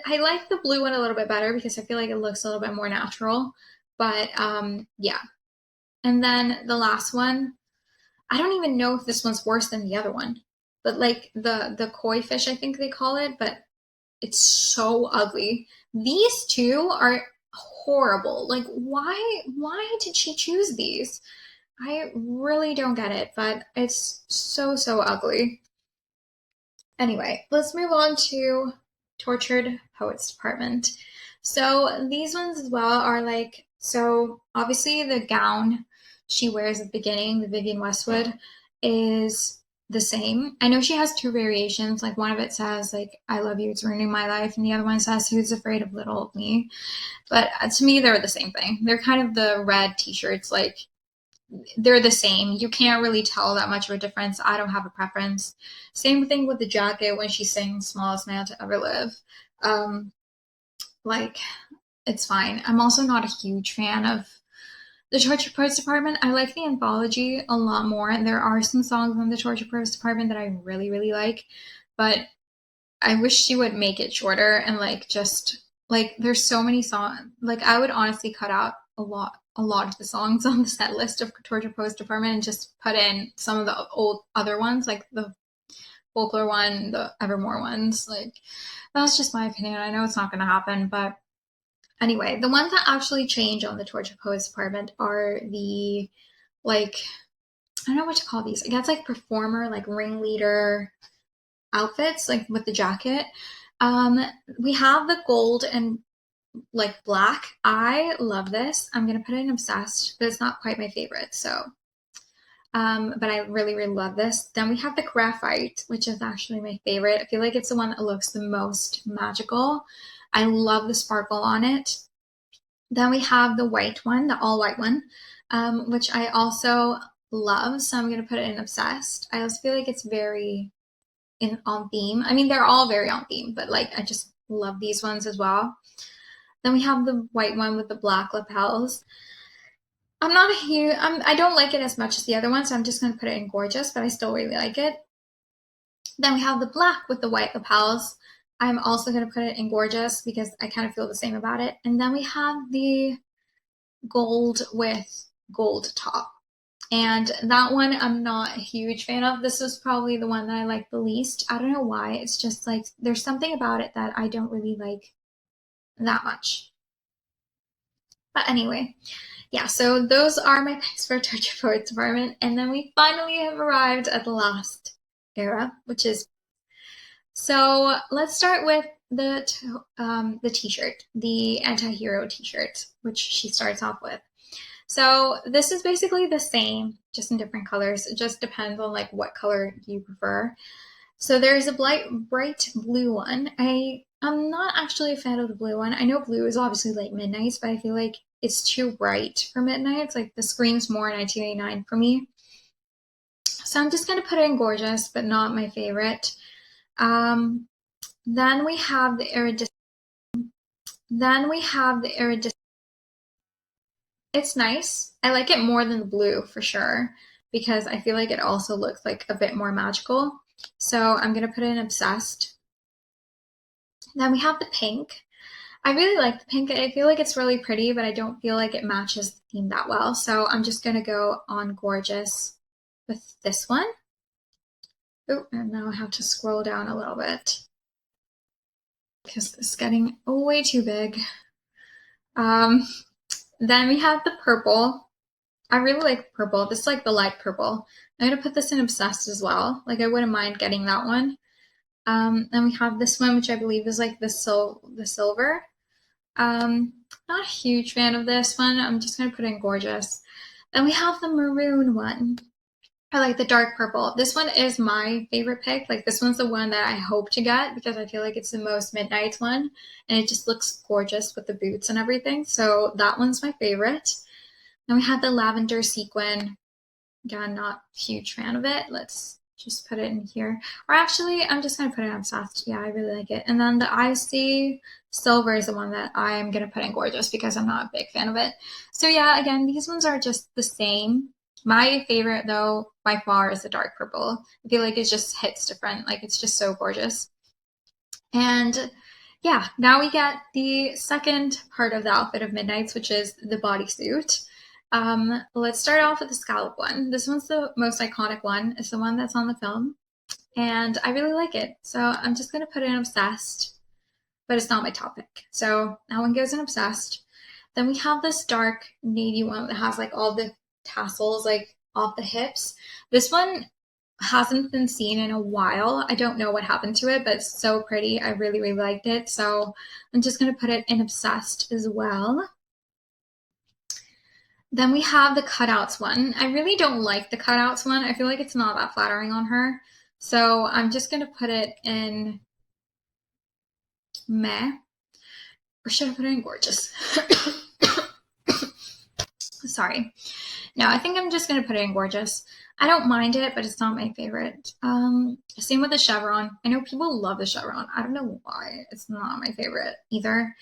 I like the blue one a little bit better because I feel like it looks a little bit more natural. But yeah. And then the last one, I don't even know if this one's worse than the other one. But like the koi fish, I think they call it, but it's so ugly. These two are horrible. Like why did she choose these? I really don't get it, but it's so ugly. Anyway, let's move on to Tortured Poets Department. So these ones as well are like, so obviously the gown she wears at the beginning, the Vivienne Westwood, is the same. I know she has two variations. Like one of it says like "I love you, it's ruining my life," and the other one says "Who's afraid of little old me." But to me, they're the same thing. They're kind of the red t-shirts, like they're the same. You can't really tell that much of a difference. I don't have a preference. Same thing with the jacket when she sings "Smallest Man to Ever Live." Um, like it's fine. I'm also not a huge fan of the Torture Poets Department. I like the anthology a lot more, and there are some songs on the Torture Poets Department that I really like, but I wish she would make it shorter and like just like there's so many songs. Like I would honestly cut out a lot of the songs on the set list of Torture Poets Department and just put in some of the old other ones, like the Folklore one, the Evermore ones. Like that's just my opinion. I know it's not gonna happen, but anyway, the ones that actually change on the Torture Poets Department are the like I don't know what to call these. I guess like performer, like ringleader outfits, like with the jacket. Um, we have the gold and like black. I love this. I'm gonna put it in obsessed, but it's not quite my favorite. So, but I really love this. Then we have the graphite, which is actually my favorite. I feel like it's the one that looks the most magical. I love the sparkle on it. Then we have the white one, the all white one, which I also love. So I'm gonna put it in obsessed. I also feel like it's very in on theme. I mean, they're all very on theme, but like I just love these ones as well. Then we have the white one with the black lapels. I'm not a huge, I don't like it as much as the other one, so I'm just going to put it in gorgeous, but I still really like it. Then we have the black with the white lapels. I'm also going to put it in gorgeous because I kind of feel the same about it. And then we have the gold with gold top. And that one I'm not a huge fan of. This was probably the one that I like the least. I don't know why. It's just like there's something about it that I don't really like that much. But anyway, yeah, so those are my picks for Torture Forward Department. And then we finally have arrived at the last era, which is, so let's start with the t-shirt, the anti-hero t-shirt, which she starts off with. So this is basically the same, just in different colors. It just depends on like what color you prefer. So there's a bright blue one. I'm not actually a fan of the blue one. I know blue is obviously like Midnight's, but I feel like it's too bright for Midnight's. Like the screams more 1989 for me. So I'm just gonna put it in gorgeous, but not my favorite. Then we have the iridescent. It's nice. I like it more than the blue for sure because I feel like it also looks like a bit more magical. So I'm gonna put it in obsessed. Then we have the pink. I really like the pink. I feel like it's really pretty, but I don't feel like it matches the theme that well. So I'm just gonna go on gorgeous with this one. Oh, and now I have to scroll down a little bit because it's getting way too big. Then we have the purple. I really like purple. This is like the light purple. I'm gonna put this in obsessed as well. Like I wouldn't mind getting that one. Then we have this one, which I believe is like the silver. Not a huge fan of this one. I'm just gonna put in gorgeous. Then we have the maroon one. I like the dark purple. This one is my favorite pick. Like this one's the one that I hope to get because I feel like it's the most Midnight one and it just looks gorgeous with the boots and everything. So that one's my favorite. Then we have the lavender sequin. Again, not a huge fan of it. Let's just put it in here. Or actually, I'm just going to put it on soft. Yeah, I really like it. And then the icy silver is the one that I'm going to put in gorgeous because I'm not a big fan of it. So yeah, again, these ones are just the same. My favorite, though, by far is the dark purple. I feel like it just hits different. Like, it's just so gorgeous. And yeah, now we get the second part of the outfit of Midnight's, which is the bodysuit. Let's start off with the scallop one. This one's the most iconic one. It's the one that's on the film. And I really like it. So I'm just going to put it in obsessed, but it's not my top pick. So that one goes in obsessed. Then we have this dark navy one that has like all the tassels like off the hips. This one hasn't been seen in a while. I don't know what happened to it, but it's so pretty. I really, really liked it. So I'm just going to put it in obsessed as well. Then we have the cutouts one. I really don't like the cutouts one. I feel like it's not that flattering on her. So I'm just going to put it in meh. Or should I put it in gorgeous? Sorry. No, I think I'm just going to put it in gorgeous. I don't mind it, but it's not my favorite. Same with the chevron. I know people love the chevron. I don't know why. It's not my favorite either.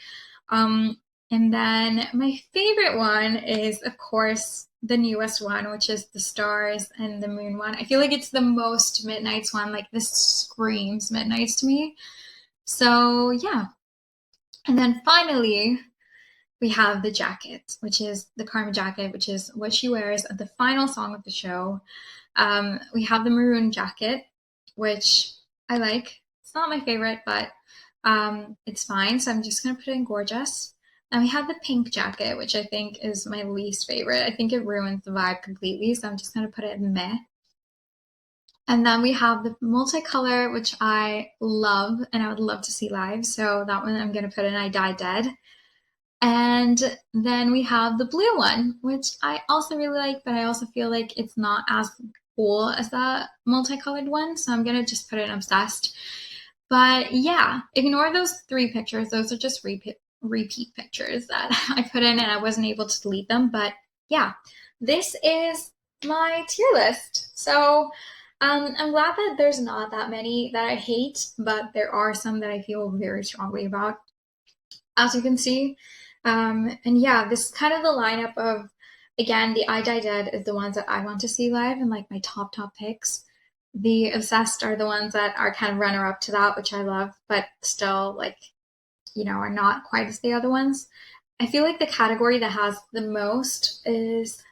And then my favorite one is, of course, the newest one, which is the stars and the moon one. I feel like it's the most Midnight's one. Like this screams Midnight's to me. So yeah. And then finally, we have the jacket, which is the Karma jacket, which is what she wears at the final song of the show. We have the maroon jacket, which I like. It's not my favorite, but it's fine. So I'm just going to put it in gorgeous. And we have the pink jacket, which I think is my least favorite. I think it ruins the vibe completely. So I'm just going to put it in meh. And then we have the multicolor, which I love and I would love to see live. So that one I'm going to put in I Die Dead. And then we have the blue one, which I also really like, but I also feel like it's not as cool as the multicolored one. So I'm going to just put it in obsessed. But yeah, ignore those three pictures. Those are just repeat pictures that I put in and I wasn't able to delete them. But yeah, this is my tier list. So I'm glad that there's not that many that I hate, but there are some that I feel very strongly about. as you can see. And yeah, this is kind of the lineup of, again, the I Die Dead is the ones that I want to see live and like my top picks. The Obsessed are the ones that are kind of runner up to that, which I love, but still like, are not quite as the other ones. I feel like the category that has the most is,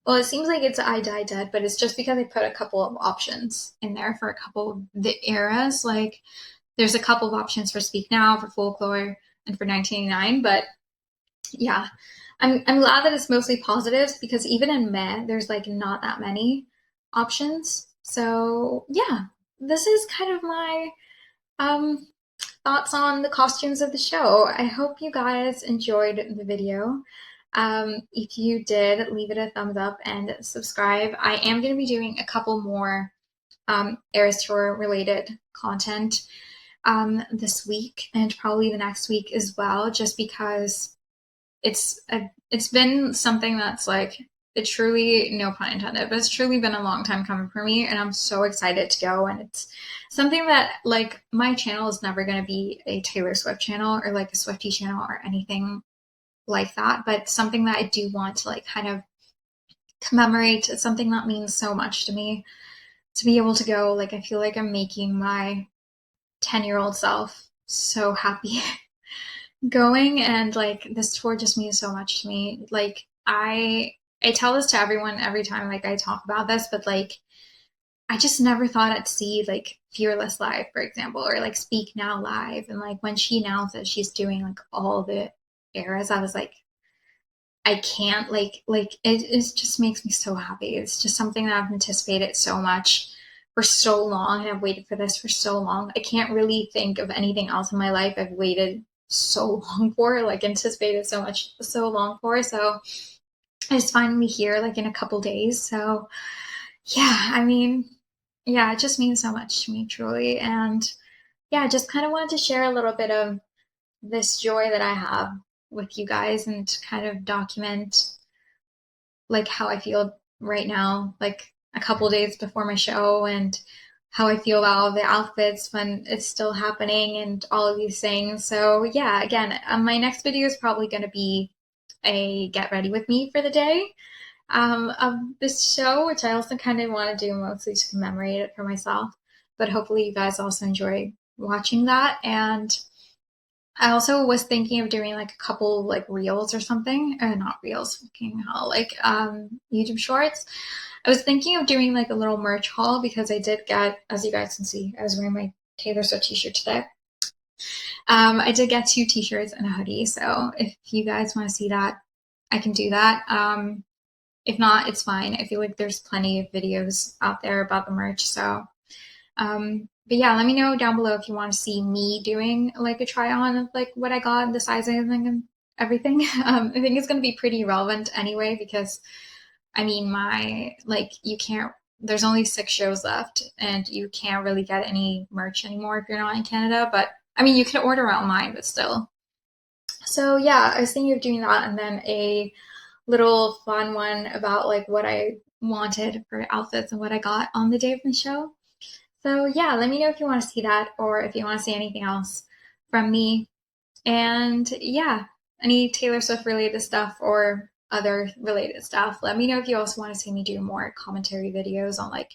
well, it seems like it's I Die Dead, but it's just because I put a couple of options in there for a couple of the eras. Like there's a couple of options for Speak Now, for Folklore, and for 1989, but yeah, I'm glad that it's mostly positives because even in Meh, there's like not that many options. So yeah, this is kind of my um thoughts on the costumes of the show. I hope you guys enjoyed the video. If you did, leave it a thumbs up and subscribe. I am going to be doing a couple more Eras Tour related content this week and probably the next week as well, just because it's been something that's like, it truly, no pun intended, but it's truly been a long time coming for me, and I'm so excited to go. And it's something that, like, my channel is never going to be a Taylor Swift channel or like a Swiftie channel or anything like that, but something that I do want to like kind of commemorate. It's something that means so much to me to be able to go. Like, I feel like I'm making my 10-year-old self so happy going, and like this tour just means so much to me. Like I tell this to everyone every time like I talk about this, but like I just never thought I'd see like Fearless live, for example, or like Speak Now live. And like when she announced that she's doing like all the eras, I was like, I can't it just makes me so happy. It's just something that I've anticipated so much for so long, and I've waited for this for so long. I can't really think of anything else in my life I've waited so long for, like anticipated so much so long for. So it's finally here like in a couple days. So yeah, I mean, yeah, it just means so much to me, truly. And yeah, I just kind of wanted to share a little bit of this joy that I have with you guys and kind of document like how I feel right now, like a couple days before my show, and how I feel about all the outfits when it's still happening and all of these things. So yeah, again, my next video is probably going to be a get ready with me for the day of this show, which I also kind of want to do mostly to commemorate it for myself. But hopefully you guys also enjoy watching that. And I also was thinking of doing like a couple like reels or something, or not reels, fucking hell, like YouTube shorts. I was thinking of doing like a little merch haul because I did get, as you guys can see, I was wearing my Taylor Swift t-shirt today. I did get 2 t-shirts and a hoodie, so if you guys want to see that, I can do that. If not, it's fine. I feel like there's plenty of videos out there about the merch, so but yeah, let me know down below if you want to see me doing like a try on of like what I got, the sizing and everything. I think it's going to be pretty relevant anyway, because I mean, you can't, there's only 6 shows left and you can't really get any merch anymore if you're not in Canada. But I mean, you can order online, but still. So yeah, I was thinking of doing that, and then a little fun one about like what I wanted for outfits and what I got on the day of the show. So yeah, let me know if you want to see that or if you want to see anything else from me. And yeah, any Taylor Swift related stuff or other related stuff. Let me know if you also want to see me do more commentary videos on like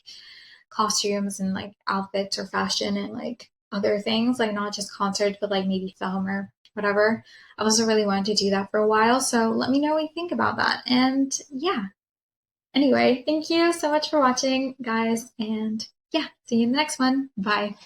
costumes and like outfits or fashion and like other things, like not just concerts, but like maybe film or whatever. I also really wanted to do that for a while. So let me know what you think about that. And yeah, anyway, thank you so much for watching, guys. And yeah, see you in the next one. Bye.